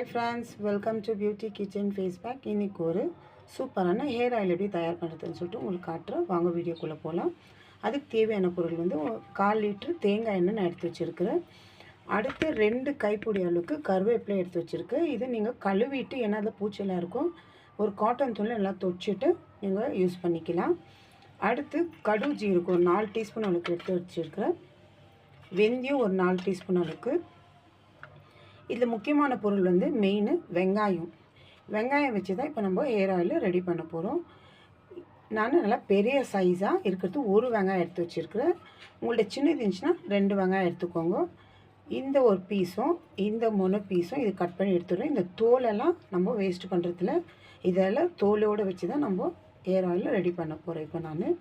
Hi friends, welcome to Beauty Kitchen Face Pack. இன்னைக்கு ஒரு சூப்பரான ஹேர் ஆயில் எப்படி தயார் பண்ணுறதுன்னு சொல்லிட்டு உங்களுக்கு காட்டுறேன். வாங்க வீடியோக்குள்ளே போகலாம். அதுக்கு தேவையான பொருள் வந்து 1/4 லிட்டர் தேங்காய் எண்ணெய் நான் எடுத்து வச்சுருக்கிறேன். அடுத்து 2 கைப்பிடி அளவுக்கு கருவேப்பிலை எடுத்து வச்சுருக்கேன். இது நீங்கள் கழுவிட்டு ஏன்னா அதில் பூச்செல்லாம் இருக்கும், ஒரு காட்டன் துணியில் நல்லா துவைச்சிட்டு நீங்கள் யூஸ் பண்ணிக்கலாம். அடுத்து கடு ஜீரகம் ஒரு 4 டீஸ்பூன் அளவுக்கு எடுத்து வச்சுருக்கிறேன். வெந்தயம் ஒரு 4 டீஸ்பூன் அளவுக்கு. இதில் முக்கியமான பொருள் வந்து மெயின் வெங்காயம் வச்சு தான் இப்போ நம்ம ஹேர் ஆயில் ரெடி பண்ண போகிறோம். நான் நல்லா பெரிய சைஸாக இருக்கிறது ஒரு வெங்காயம் எடுத்து வச்சுருக்கிறேன். உங்கள்ட்ட சின்னது இருந்துச்சுன்னா 2 வெங்காயம் எடுத்துக்கோங்க. இந்த ஒரு பீஸும் இந்த 3 பீஸும் இது கட் பண்ணி எடுத்துடுறோம். இந்த தோலெல்லாம் நம்ம வேஸ்ட் பண்ணுறதுல இதெல்லாம் தோலோடு வச்சு தான் நம்ம ஹேர் ஆயில் ரெடி பண்ண போகிறோம். இப்போ நான்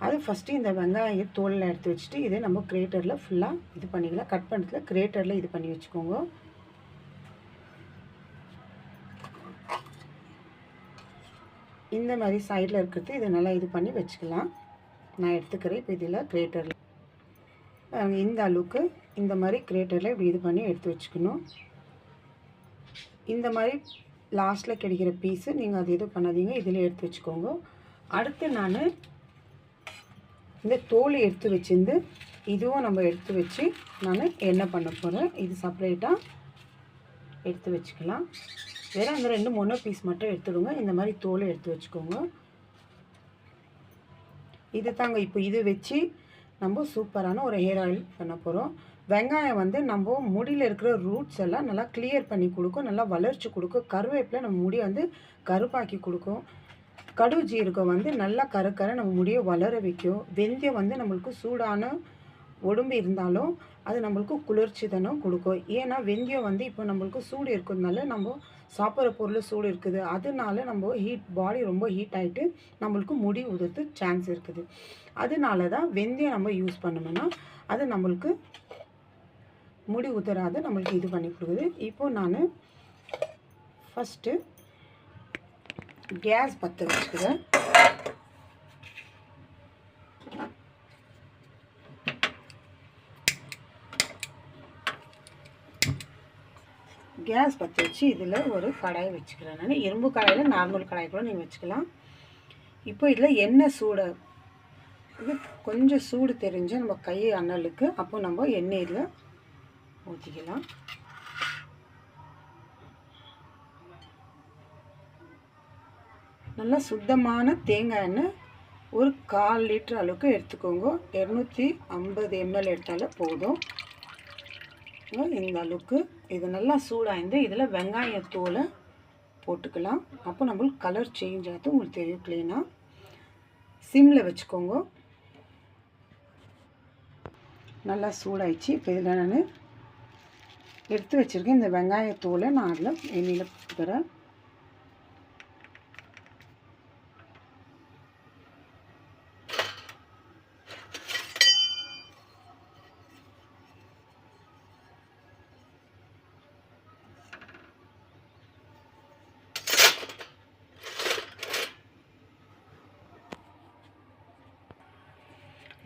அது ஃபஸ்ட்டு இந்த வெங்காயம் தோலில் எடுத்து வச்சுட்டு இதே நம்ம கிரேட்டரில் ஃபுல்லாக இது பண்ணிக்கலாம். கட் பண்ணுறதுல கிரேட்டரில் இது பண்ணி வச்சுக்கோங்க. இந்த மாதிரி சைடில் இருக்கிறது இதை நல்லா இது பண்ணி வச்சுக்கலாம். நான் எடுத்துக்கிறேன். இப்போ இதில் கிரேட்டரில் இந்த அளவுக்கு இந்த மாதிரி கிரேட்டரில் இப்படி இது பண்ணி எடுத்து வச்சுக்கணும். இந்த மாதிரி லாஸ்ட்டில் கிடைக்கிற பீஸு நீங்கள் அது எதுவும் பண்ணாதீங்க, இதில் எடுத்து வச்சுக்கோங்க. அடுத்து நான் இந்த தோலை எடுத்து வச்சுருந்து இதுவும் நம்ம எடுத்து வச்சு நான் என்ன பண்ண போகிறேன். இது செப்பரேட்டாக எடுத்து வச்சுக்கலாம். வேறு அந்த 2-3 பீஸ் மட்டும் எடுத்துடுங்க. இந்த மாதிரி தோலை எடுத்து வச்சுக்கோங்க. இது தாங்க இப்போ இது வச்சு நம்ம சூப்பரான ஒரு ஹேர் ஆயில் பண்ண போகிறோம். வெங்காயம் வந்து நம்ம முடியில் இருக்கிற ரூட்ஸ் எல்லாம் நல்லா கிளியர் பண்ணி கொடுக்கும், நல்லா வளர்ச்சி கொடுக்கும். கருவேப்பிலை நம்ம முடியை வந்து கருப்பாக்கி கொடுக்கும். கடு ஜீரகம் வந்து நல்லா கரை நம்ம முடியை வளர வைக்கும். வெந்தயம் வந்து நம்மளுக்கு சூடான உடம்பு இருந்தாலும் அது நம்மளுக்கு குளிர்ச்சி தானம் கொடுக்கும். ஏன்னா வெந்தயம் வந்து இப்போ நம்மளுக்கு சூடு இருக்கிறதுனால நம்ம சாப்பிட்ற பொருள் சூடு இருக்குது, அதனால நம்ம பாடி ரொம்ப ஹீட் ஆகிட்டு நம்மளுக்கு முடி உதிர்த்து சான்ஸ் இருக்குது. அதனால தான் வெந்தயம் நம்ம யூஸ் பண்ணணும்னா அது நம்மளுக்கு முடி உதிராது, நம்மளுக்கு இது பண்ணி கொடுக்குது. இப்போது நான் ஃபஸ்ட்டு கேஸ் பற்ற வச்சுக்கிறேன். கேஸ் பற்ற வச்சு இதில் ஒரு கடாய் வச்சுக்கிறேன். நான் இரும்பு கடாயில் நார்மல் கடாய் கூட நீங்கள் வச்சுக்கலாம். இப்போ இதில் எண்ணெய் சூடு இது கொஞ்சம் சூடு தெரிஞ்சு நம்ம கை அனலுக்கு அப்போ நம்ம எண்ணெய் இதில் ஊற்றிக்கலாம். நல்லா சுத்தமான தேங்காய் எண்ணெய் ஒரு 1/4 லிட்டர் அளவுக்கு எடுத்துக்கோங்க. 250 ml எடுத்தாலே போதும். இந்த அளவுக்கு இது நல்லா சூடாயிருந்து இதில் வெங்காயத்தோலை போட்டுக்கலாம். அப்போ நம்மளுக்கு கலர் சேஞ்ச் ஆகுது, உங்களுக்கு தெரியும் க்ளீனாக. சிம்மில் வச்சுக்கோங்க. நல்லா சூடாயிடுச்சு. இப்போ இதில் நான் எடுத்து வச்சுருக்கேன் இந்த வெங்காயத்தோலை நான் அதில் எண்ணெயில் போட்டுக்கிறேன்.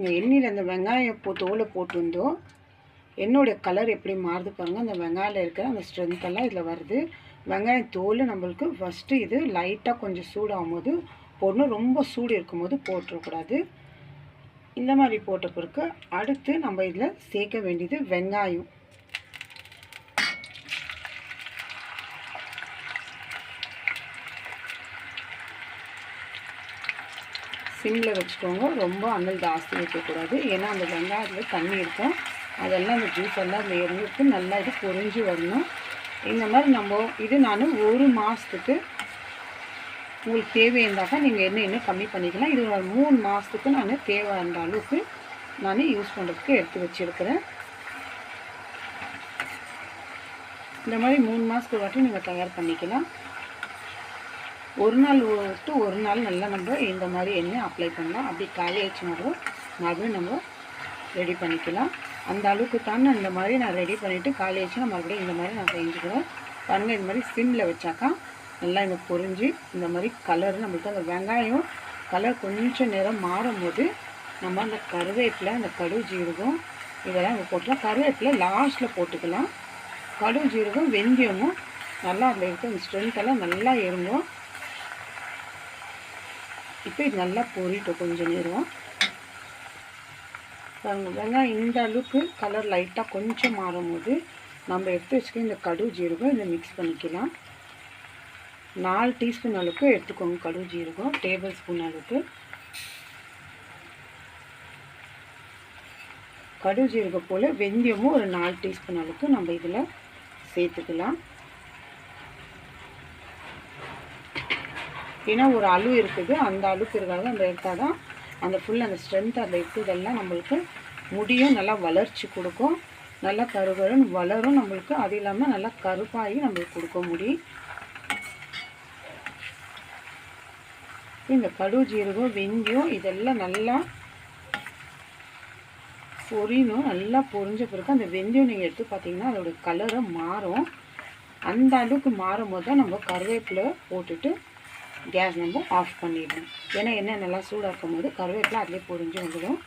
இந்த எண்ணெயில் அந்த வெங்காயம் தோலை போட்டுருந்தோம். என்னுடைய கலர் எப்படி மாறுது பாருங்கள். அந்த வெங்காயில் இருக்கிற அந்த ஸ்ட்ரென்த்தெல்லாம் இதில் வருது. வெங்காயம் தோல் நம்மளுக்கு ஃபஸ்ட்டு இது லைட்டாக கொஞ்சம் சூடாகும் போது போடணும், ரொம்ப சூடு இருக்கும்போது போட்டுறக்கூடாது. இந்த மாதிரி போட்ட பிறகு அடுத்து நம்ம இதில் சேர்க்க வேண்டியது வெங்காயம். சிம்மில் வச்சுக்கோங்க. ரொம்ப அனல் ஜாஸ்தி வைக்கக்கூடாது, ஏன்னா அந்த வெங்காயத்தில் தண்ணி இருக்கும், அதெல்லாம் அந்த ஜூஸ் எல்லாம் அதில் இறங்கிட்டு நல்லா இது பொரிஞ்சு வரணும். இந்த மாதிரி நம்ம இது நான் 1 மாதத்துக்கு உங்களுக்கு தேவை இருந்தாக்கா நீங்கள் இன்னும் கம்மி பண்ணிக்கலாம். இது ஒரு 3 மாதத்துக்கு நான் தேவை அந்த அளவுக்கு நான் யூஸ் பண்ணுறதுக்கு எடுத்து வச்சுருக்கிறேன். இந்த மாதிரி 3 மாதத்துக்கு வாட்டி நீங்கள் தயார் பண்ணிக்கலாம். ஒரு நாள் விட்டு ஒரு நாள் நல்லா நம்ம இந்த மாதிரி எண்ணெய் அப்ளை பண்ணலாம். அப்படி காலி ஆயிடுச்சுனாலும் மறுபடியும் நம்ம ரெடி பண்ணிக்கலாம். அந்த அளவுக்கு தான் இந்த மாதிரி நான் ரெடி பண்ணிவிட்டு காலி ஆயிடுச்சுன்னா மறுபடியும் இந்த மாதிரி நான் செஞ்சுக்கிறேன். பாருங்கள், இந்த மாதிரி சிம்மில் வச்சாக்கா நல்லா இந்த பொரிஞ்சு இந்த மாதிரி கலர் நம்மளுக்கு அந்த வெங்காயம் கலர் கொஞ்சம் நேரம் மாறும் போது நம்ம அந்த கருவேப்பிலை, அந்த கடு ஜீரகம் இதெல்லாம் நம்ம போட்டுக்கலாம். கருவேப்பிலை லாஸ்ட்டில் போட்டுக்கலாம். கடு ஜீரகம் வெந்தயமும் நல்லா அதில் இருக்க இந்த ஸ்ட்ரென்த்தெல்லாம் நல்லா இறங்கும். இப்போ இது நல்லா பொரிட்டோம் கொஞ்சம் நேரம். வெங்காயம் இந்த அளவுக்கு கலர் லைட்டாக கொஞ்சம் மாறும்போது நம்ம எடுத்து வச்சுக்க இந்த கடுகு ஜீரகம் இதை மிக்ஸ் பண்ணிக்கலாம். 4 டீஸ்பூன் அளவுக்கு எடுத்துக்கோங்க கடுகு ஜீரகம், டேபிள் ஸ்பூன் அளவுக்கு. கடுகு ஜீரகம் போல் வெந்தயமும் ஒரு 4 டீஸ்பூன் அளவுக்கு நம்ம இதில் சேர்த்துக்கலாம். ஏன்னா ஒரு அளவு இருக்குது, அந்த அளவுக்கு இருக்காது. நம்ம எடுத்தால் தான் அந்த அந்த ஸ்ட்ரென்த் அதில் இருக்கிறதெல்லாம் நம்மளுக்கு முடியும் நல்லா வளர்ச்சி கொடுக்கும். நல்லா கருகருன்னு வளரும் நம்மளுக்கு. அது இல்லாமல் நல்லா கருப்பாகி நம்மளுக்கு கொடுக்க முடியும். இந்த கடுகு ஜீரகம் வெந்தயம் இதெல்லாம் நல்லா பொரியணும். நல்லா பொரிஞ்ச பிறகு அந்த வெந்தயம் நீங்கள் எடுத்து பார்த்தீங்கன்னா அதோட கலரை மாறும். அந்த அளவுக்கு மாறும் போது தான் நம்ம கருவேப்பிலை போட்டுட்டு கேஸ் நம்ம ஆஃப் பண்ணிடணும். ஏன்னா எண்ணெய் நல்லா சூடாக இருக்கும் போது கருவேப்பிலை அதிலே பொரிஞ்சு வந்துடும்.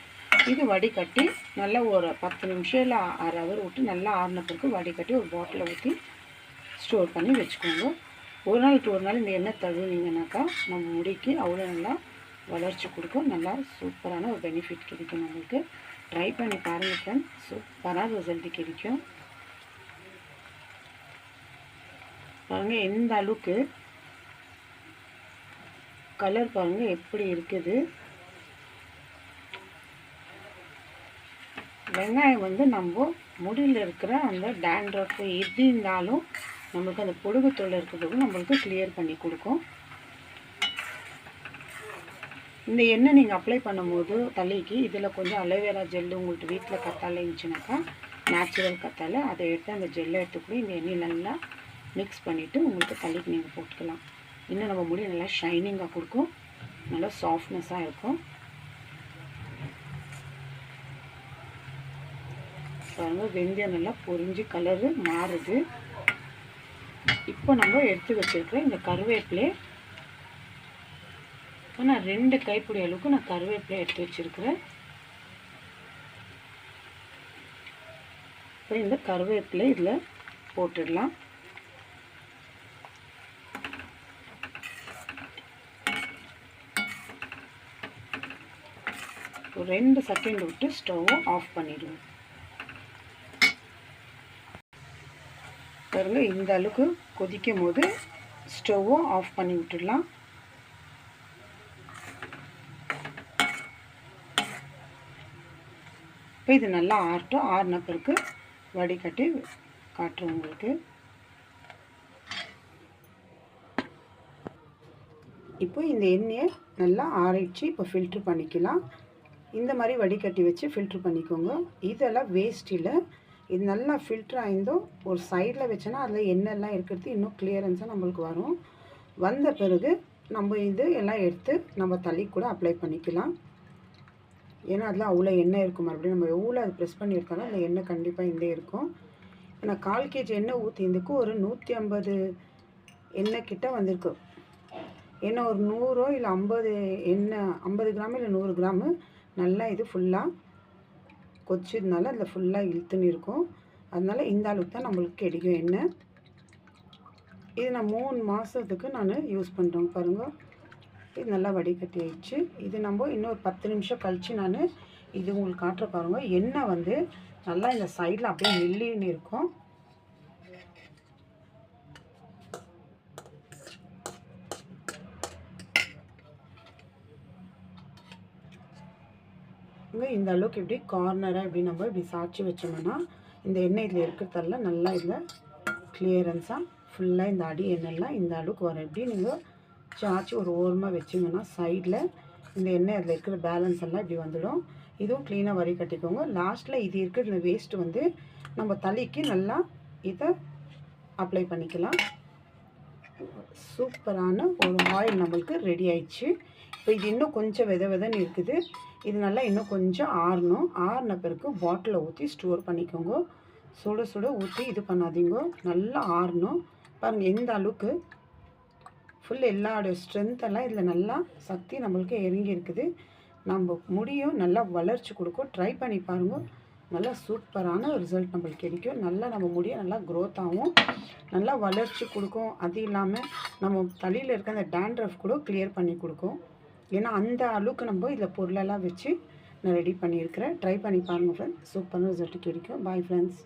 இது வடிகட்டி நல்லா ஒரு 10 நிமிஷம் இல்லை 1/2 ஹவர் விட்டு நல்லா ஆறின பிறகு வடிகட்டி ஒரு பாட்டிலில் ஊற்றி ஸ்டோர் பண்ணி வச்சுக்கோங்க. ஒரு நாள் டு ஒரு நாள் இந்த எண்ணெய் தழுவினீங்கன்னாக்கா நம்ம முடிக்கு அவ்வளோ நல்லா வளர்ச்சி கொடுக்கும். நல்லா சூப்பரான ஒரு பெனிஃபிட் கிடைக்கும் நம்மளுக்கு. ட்ரை பண்ணி பாருங்கள் ஃப்ரெண்ட், சூப்பரான ரிசல்ட் கிடைக்கும். பாருங்கள் எந்த அளவுக்கு கலர் பாருங்கள் எப்படி இருக்குது. வெங்காயம் வந்து நம்ம முடியில் இருக்கிற அந்த டேண்ட்ரஃப் எது இருந்தாலும் நம்மளுக்கு அந்த பொடுகு தொல்லை இருக்கிறதுக்கு நம்மளுக்கு கிளியர் பண்ணி கொடுக்கும். இந்த எண்ணெய் நீங்கள் அப்ளை பண்ணும்போது தலைக்கு இதில் கொஞ்சம் அலோவேரா ஜெல்லு உங்கள்கிட்ட வீட்டில் கத்தாழை இருந்துச்சுனாக்கா நேச்சுரல் கத்தாழை அதை எடுத்து அந்த ஜெல்லை எடுத்துக்கூட இந்த எண்ணெய் நல்லா மிக்ஸ் பண்ணிவிட்டு உங்களுக்கு தலைக்கு நீங்கள் போட்டுக்கலாம். இன்னும் நம்ம முடி நல்லா ஷைனிங்காக கொடுக்கும், நல்லா சாஃப்ட்னஸாக இருக்கும். பாருங்க வெந்தயம் நல்லா பொரிஞ்சு கலரு மாறுது. இப்போ நம்ம எடுத்து வச்சிருக்கிற இந்த கருவேப்பிலை நான் 2 கைப்பிடி அளவுக்கு நான் கருவேப்பிலை எடுத்து வச்சிருக்கிறேன். இப்போ இந்த கருவேப்பிலை இதில் போட்டுடலாம். ஒரு 2 செகண்ட் விட்டு ஸ்டவ்வை ஆஃப் பண்ணிடுவோம். பாருங்க இந்த அளவுக்கு கொதிக்கும் போது ஸ்டவ்வை ஆஃப் பண்ணி விட்டுடலாம். இப்போ இது நல்லா ஆறட்டும். ஆறின பிறகு வடிகட்டி காட்டுறோம் உங்களுக்கு. இப்போ இந்த எண்ணெயை நல்லா ஆறிடுச்சு. இப்போ ஃபில்ட்ரு பண்ணிக்கலாம். இந்த மாதிரி வடிகட்டி வச்சு ஃபில்ட்ரு பண்ணிக்கோங்க. இதெல்லாம் வேஸ்ட் இல்லை. இது நல்லா ஃபில்ட்ரு ஆயிருந்தோம் ஒரு சைடில் வச்சோன்னா அதில் எண்ணெய்லாம் இருக்கிறது இன்னும் கிளியரன்ஸாக நம்மளுக்கு வரும். வந்த பிறகு நம்ம இது எல்லாம் எடுத்து நம்ம தலை கூட அப்ளை பண்ணிக்கலாம். ஏன்னா அதில் அவ்வளோ எண்ணெய் இருக்கும். மறுபடியும் நம்ம எவ்வளோ அது ப்ரெஸ் பண்ணி எடுத்தாலும் அந்த எண்ணெய் கண்டிப்பாக இந்த இருக்கும். நான் 1/4 kg எண்ணெய் ஊற்றிருந்துக்கு ஒரு 150 எண்ணெய் கிட்ட வந்திருக்கு. ஏன்னா ஒரு 100 இல்லை 50 எண்ணெய் 50 கிராம் இல்லை 100 கிராமு நல்லா இது ஃபுல்லாக கொதிச்சதுனால அதில் ஃபுல்லாக இழுத்துன்னு இருக்கும். அதனால் இந்த அளவுக்கு தான் நம்மளுக்கு கிடைக்கும் எண்ணெய். இது நான் 3 மாதத்துக்கு நான் யூஸ் பண்ணுறேன். பாருங்கள் இது நல்லா வடிகட்டி ஆயிடுச்சு. இது நம்ம இன்னொரு 10 நிமிஷம் கழித்து நான் இது உங்களுக்கு காட்டுற பாருங்கள். எண்ணெய் வந்து நல்லா இந்த சைடில் அப்படியே நெல்லின்னு இருக்கும். இந்த அளவுக்கு இப்படி கார்னராக இப்படி நம்ம இப்படி சாய்ச்சி வச்சோம்னா இந்த எண்ணெய் இதில் இருக்கிறதெல்லாம் நல்லா இதில் கிளியரன்ஸாக ஃபுல்லாக இந்த அடி எண்ணெய்லாம் இந்த அளவுக்கு வரும். எப்படி நீங்கள் சாய்ச்சி ஒரு ஓரமாக வச்சிங்கன்னா சைடில் இந்த எண்ணெய் அதில் இருக்கிற பேலன்ஸ் எல்லாம் இப்படி வந்துடும். இதுவும் க்ளீனாக வரி கட்டிக்கோங்க. லாஸ்ட்டில் இது இருக்கிற இந்த வேஸ்ட்டு வந்து நம்ம தலைக்கு நல்லா இதை அப்ளை பண்ணிக்கலாம். சூப்பரான ஒரு ஆயில் நம்மளுக்கு ரெடி ஆயிடுச்சு. இப்போ இது இன்னும் கொஞ்சம் விதன்னு இருக்குது. இது நல்லா இன்னும் கொஞ்சம் ஆறணும். ஆறின பிறகு பாட்டிலில் ஊற்றி ஸ்டோர் பண்ணிக்கோங்க. சுட சுட ஊற்றி இது பண்ணாதீங்க, நல்லா ஆறணும். பாருங்கள் எந்த அளவுக்கு ஃபுல் எல்லாரோட ஸ்ட்ரென்த்தெல்லாம் இதில் நல்லா சக்தி நம்மளுக்கு இறங்கி இருக்குது. நம்ம முடியும் நல்லா வளர்ச்சி கொடுக்கும். ட்ரை பண்ணி பாருங்கள், நல்லா சூப்பரான ரிசல்ட் நம்மளுக்கு கிடைக்கும். நல்லா நம்ம முடியை நல்லா க்ரோத் ஆகும், நல்லா வளர்ச்சி கொடுக்கும். அது இல்லாமல் நம்ம தலையில் இருக்க அந்த டேண்ட்ரஃப் கூட கிளியர் பண்ணி கொடுக்கும். ஏன்னா அந்த அளவுக்கு நம்ம இதில் பொருளெல்லாம் வச்சு நான் ரெடி பண்ணியிருக்கிறேன். ட்ரை பண்ணி பாருங்கள் ஃப்ரெண்ட்ஸ், சூப்பரான ரிசல்ட் கிடைக்கும். Bye friends.